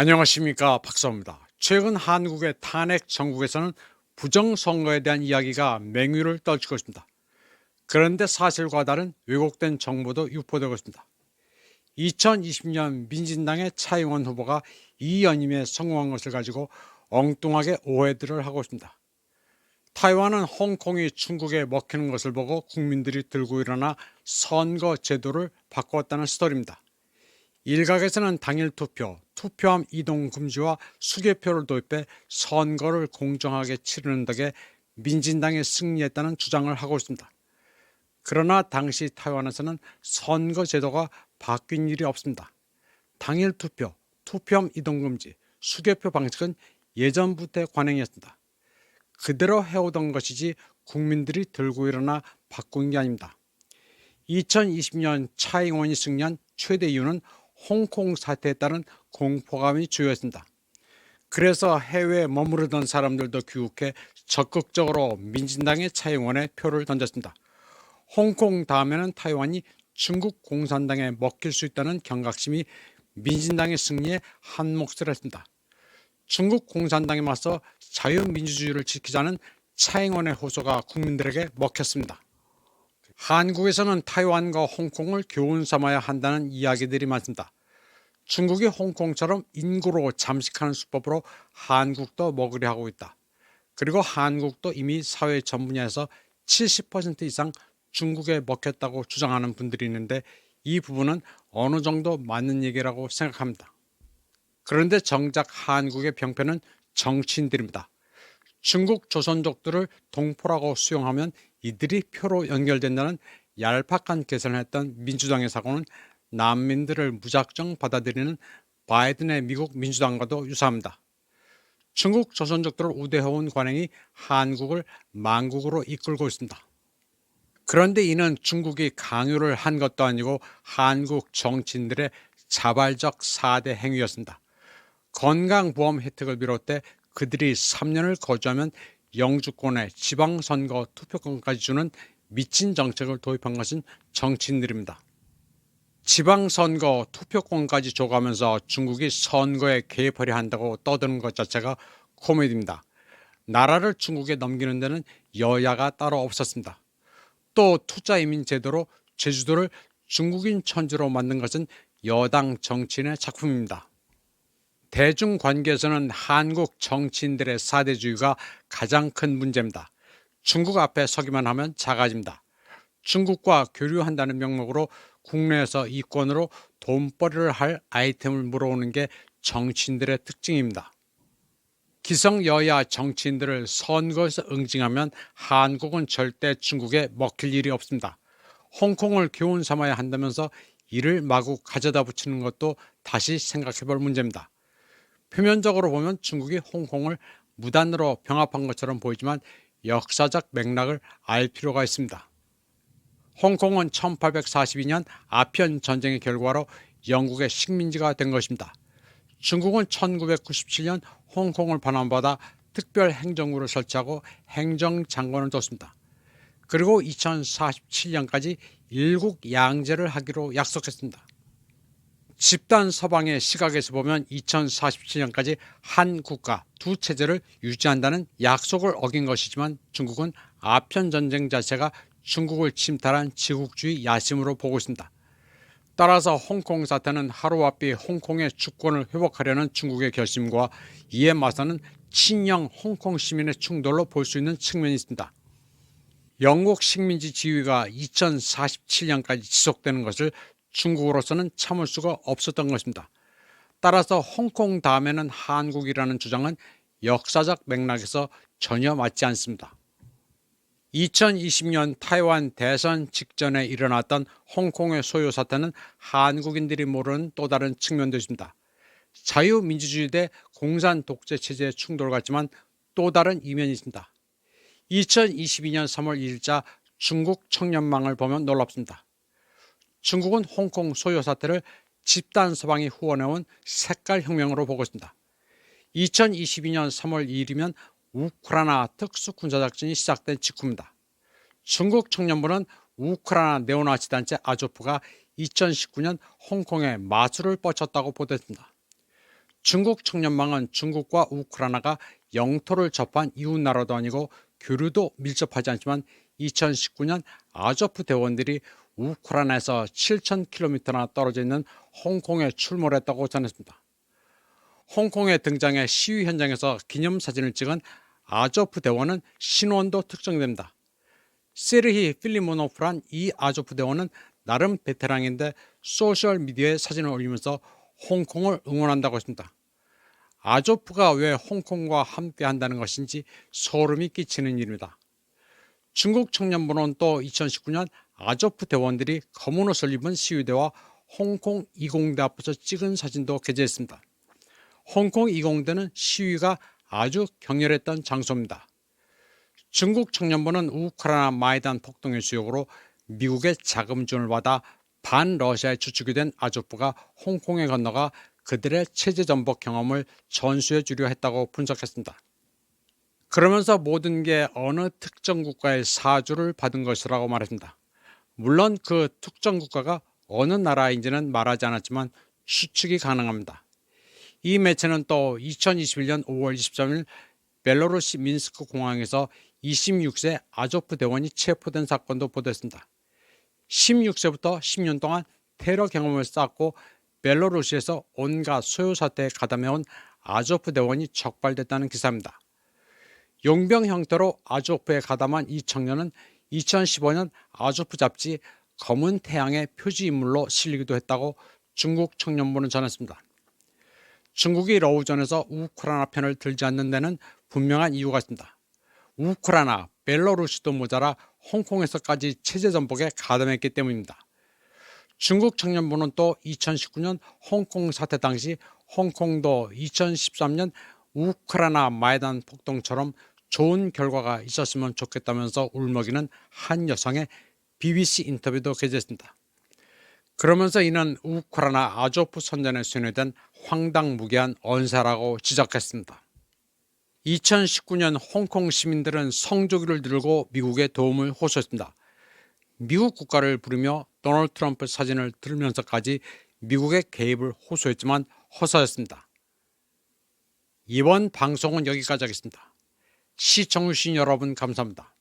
안녕하십니까, 박사입니다. 최근 한국의 탄핵 정국에서는 부정선거에 대한 이야기가 맹위를 떨치고 있습니다. 그런데 사실과 다른 왜곡된 정보도 유포되고 있습니다. 2020년 민진당의 차ing원 후보가 이 연임에 성공한 것을 가지고 엉뚱하게 오해들을 하고 있습니다. 타이완은 홍콩이 중국에 먹히는 것을 보고 국민들이 들고 일어나 선거 제도를 바꾸었다는 스토리입니다. 일각에서는 당일 투표, 투표함 이동 금지와 수개표를 도입해 선거를 공정하게 치르는 덕에 민진당이 승리했다는 주장을 하고 있습니다. 그러나 당시 타이완에서는 선거 제도가 바뀐 일이 없습니다. 당일 투표, 투표함 이동 금지, 수개표 방식은 예전부터 관행이었습니다. 그대로 해오던 것이지 국민들이 들고 일어나 바꾼 게 아닙니다. 2020년 차잉원이 승리한 최대 이유는 홍콩 사태에 따른 공포감이 주요했습니다. 그래서 해외에 머무르던 사람들도 귀국해 적극적으로 민진당의 차잉원에 표를 던졌습니다. 홍콩 다음에는 타이완이 중국 공산당에 먹힐 수 있다는 경각심이 민진당의 승리에 한몫을 했습니다. 중국 공산당에 맞서 자유민주주의를 지키자는 차잉원의 호소가 국민들에게 먹혔습니다. 한국에서는 타이완과 홍콩을 교훈 삼아야 한다는 이야기들이 많습니다. 중국이 홍콩처럼 인구로 잠식하는 수법으로 한국도 먹으려 하고 있다. 그리고 한국도 이미 사회 전 분야에서 70% 이상 중국에 먹혔다고 주장하는 분들이 있는데 이 부분은 어느 정도 맞는 얘기라고 생각합니다. 그런데 정작 한국의 병폐는 정치인들입니다. 중국 조선족들을 동포라고 수용하면 이들이 표로 연결된다는 얄팍한 계산을 했던 민주당의 사고는 난민들을 무작정 받아들이는 바이든의 미국 민주당과도 유사합니다. 중국 조선족들을 우대해온 관행이 한국을 망국으로 이끌고 있습니다. 그런데 이는 중국이 강요를 한 것도 아니고 한국 정치인들의 자발적 4대 행위였습니다. 건강보험 혜택을 비롯해 그들이 3년을 거주하면 영주권에 지방선거 투표권까지 주는 미친 정책을 도입한 것은 정치인들입니다. 지방선거 투표권까지 줘가면서 중국이 선거에 개입하려 한다고 떠드는 것 자체가 코미디입니다. 나라를 중국에 넘기는 데는 여야가 따로 없었습니다. 또 투자이민 제도로 제주도를 중국인 천지로 만든 것은 여당 정치인의 작품입니다. 대중관계에서는 한국 정치인들의 사대주의가 가장 큰 문제입니다. 중국 앞에 서기만 하면 작아집니다. 중국과 교류한다는 명목으로 국내에서 이권으로 돈벌이를 할 아이템을 물어오는 게 정치인들의 특징입니다. 기성 여야 정치인들을 선거에서 응징하면 한국은 절대 중국에 먹힐 일이 없습니다. 홍콩을 교훈 삼아야 한다면서 이를 마구 가져다 붙이는 것도 다시 생각해 볼 문제입니다. 표면적으로 보면 중국이 홍콩을 무단으로 병합한 것처럼 보이지만 역사적 맥락을 알 필요가 있습니다. 홍콩은 1842년 아편 전쟁의 결과로 영국의 식민지가 된 것입니다. 중국은 1997년 홍콩을 반환받아 특별 행정구를 설치하고 행정장관을 뒀습니다. 그리고 2047년까지 일국 양제를 하기로 약속했습니다. 집단 서방의 시각에서 보면 2047년까지 한 국가 두 체제를 유지한다는 약속을 어긴 것이지만 중국은 아편 전쟁 자체가 중국을 침탈한 지국주의 야심으로 보고 있습니다. 따라서 홍콩 사태는 하루아피 홍콩의 주권을 회복하려는 중국의 결심과 이에 맞서는 친영 홍콩 시민의 충돌로 볼 수 있는 측면이 있습니다. 영국 식민지 지위가 2047년까지 지속되는 것을 중국으로서는 참을 수가 없었던 것입니다. 따라서 홍콩 다음에는 한국이라는 주장은 역사적 맥락에서 전혀 맞지 않습니다. 2020년 타이완 대선 직전에 일어났던 홍콩의 소요 사태는 한국인들이 모르는 또 다른 측면도 있습니다. 자유민주주의 대 공산 독재 체제의 충돌 같지만 또 다른 이면이 있습니다. 2022년 3월 2일자 중국 청년망을 보면 놀랍습니다. 중국은 홍콩 소요 사태를 집단 서방이 후원해온 색깔혁명으로 보고 있습니다. 2022년 3월 2일이면 우크라이나 특수군사작전이 시작된 직후입니다. 중국 청년부는 우크라이나 네오나치 단체 아조프가 2019년 홍콩에 마술을 뻗쳤다고 보도했습니다. 중국 청년망은 중국과 우크라이나가 영토를 접한 이웃나라도 아니고 교류도 밀접하지 않지만 2019년 아조프 대원들이 우크라이나에서 7,000km나 떨어져 있는 홍콩에 출몰했다고 전했습니다. 홍콩에 등장해 시위 현장에서 기념사진을 찍은 아조프 대원은 신원도 특정됩니다. 세르히 필리모노프란 이 아조프 대원은 나름 베테랑인데 소셜미디어에 사진을 올리면서 홍콩을 응원한다고 했습니다. 아조프가 왜 홍콩과 함께 한다는 것인지 소름이 끼치는 일입니다. 중국 청년부는 또 2019년 아조프 대원들이 검은 옷을 입은 시위대와 홍콩 이공대 앞에서 찍은 사진도 게재했습니다. 홍콩 이공대는 시위가 아주 격렬했던 장소입니다. 중국 청년부는 우크라이나 마이단 폭동의 수욕으로 미국의 자금준을 받아 반러시아에 주축이 된 아조프가 홍콩에 건너가 그들의 체제 전복 경험을 전수해 주려 했다고 분석했습니다. 그러면서 모든 게 어느 특정 국가의 사주를 받은 것이라고 말했습니다. 물론 그 특정 국가가 어느 나라인지는 말하지 않았지만 추측이 가능합니다. 이 매체는 또 2021년 5월 23일 벨로루시 민스크 공항에서 26세 아조프 대원이 체포된 사건도 보도했습니다. 16세부터 10년 동안 테러 경험을 쌓고 벨로루시에서 온갖 소요 사태에 가담해온 아조프 대원이 적발됐다는 기사입니다. 용병 형태로 아조프에 가담한 이 청년은 2015년 아조프 잡지 검은 태양의 표지 인물로 실리기도 했다고 중국 청년부는 전했습니다. 중국이 러우전에서 우크라이나 편을 들지 않는 데는 분명한 이유가 있습니다. 우크라이나, 벨로루시도 모자라 홍콩에서까지 체제 전복에 가담했기 때문입니다. 중국 청년부는 또 2019년 홍콩 사태 당시 홍콩도 2013년 우크라이나 마이단 폭동처럼 좋은 결과가 있었으면 좋겠다면서 울먹이는 한 여성의 BBC 인터뷰도 게재했습니다. 그러면서 이는 우크라이나 아조프 선전에 순회된 황당무계한 언사라고 지적했습니다. 2019년 홍콩 시민들은 성조기를 들고 미국의 도움을 호소했습니다. 미국 국가를 부르며 도널드 트럼프 사진을 들면서까지 미국의 개입을 호소했지만 허사였습니다. 이번 방송은 여기까지 하겠습니다. 시청해주신 여러분 감사합니다.